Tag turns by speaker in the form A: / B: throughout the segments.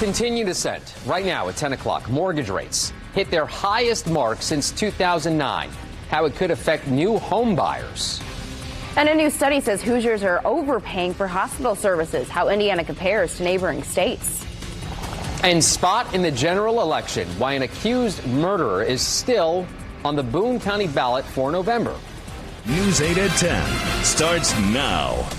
A: continue to ascend. Right now at 10 o'clock, mortgage rates hit their highest mark since 2009. How it could affect new home buyers.
B: And a new study says Hoosiers are overpaying for hospital services, how Indiana compares to neighboring states.
A: And spot in the general election why an accused murderer is still on the Boone County ballot for November.
C: News 8 at 10 starts now.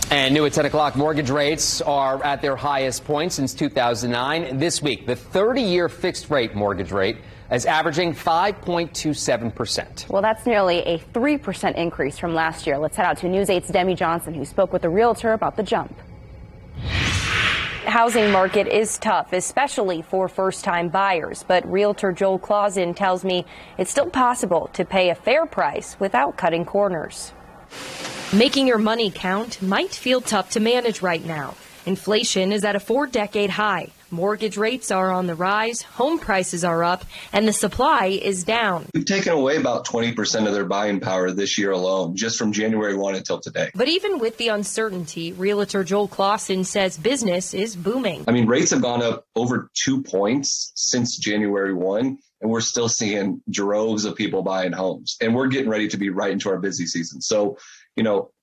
A: And new at 10 o'clock, mortgage rates are at their highest point since 2009. This week, the 30-year fixed rate mortgage rate is averaging 5.27%.
B: Well, that's nearly a 3% increase from last year. Let's head out to News 8's Demi Johnson, who spoke with a realtor about the jump.
D: The housing market is tough, especially for first-time buyers. But realtor Joel Clausen tells me it's still possible to pay a fair price without cutting corners. Making your money count might feel tough to manage right now. Inflation is at a 4-decade high. Mortgage rates are on the rise, home prices are up, and the supply is down.
E: We've taken away about 20% of their buying power this year alone, just from January 1 until today.
D: But even with the uncertainty, realtor Joel Clausen says business is booming.
E: I mean, rates have gone up over 2 points since January 1, and we're still seeing droves of people buying homes. And we're getting ready to be right into our busy season. So,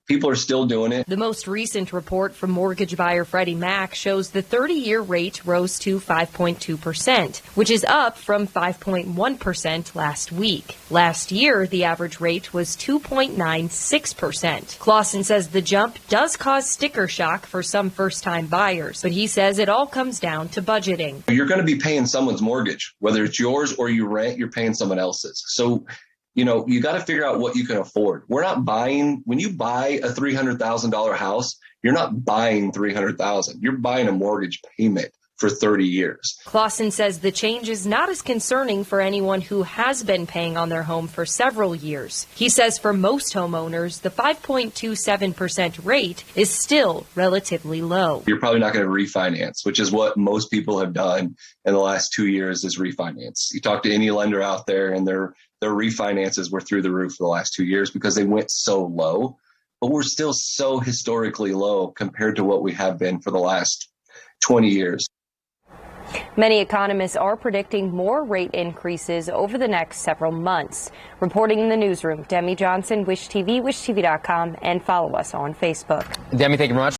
E: people are still doing it.
D: The most recent report from mortgage buyer Freddie Mac shows the 30-year rate rose to 5.2%, which is up from 5.1% last week. Last year, the average rate was 2.96%. Clausen says the jump does cause sticker shock for some first-time buyers, but he says it all comes down to budgeting.
E: You're going to be paying someone's mortgage, whether it's yours or you rent, you're paying someone else's. So you got to figure out what you can afford. We're not buying, when you buy a $300,000 house, you're not buying $300,000. You're buying a mortgage payment for 30 years.
D: Clausen says the change is not as concerning for anyone who has been paying on their home for several years. He says for most homeowners, the 5.27% rate is still relatively low.
E: You're probably not going to refinance, which is what most people have done in the last 2 years is refinance. You talk to any lender out there and their refinances were through the roof for the last 2 years because they went so low, but we're still so historically low compared to what we have been for the last 20 years.
D: Many economists are predicting more rate increases over the next several months. Reporting in the newsroom, Demi Johnson, Wish TV, wishtv.com, and follow us on Facebook.
A: Demi, thank you very much.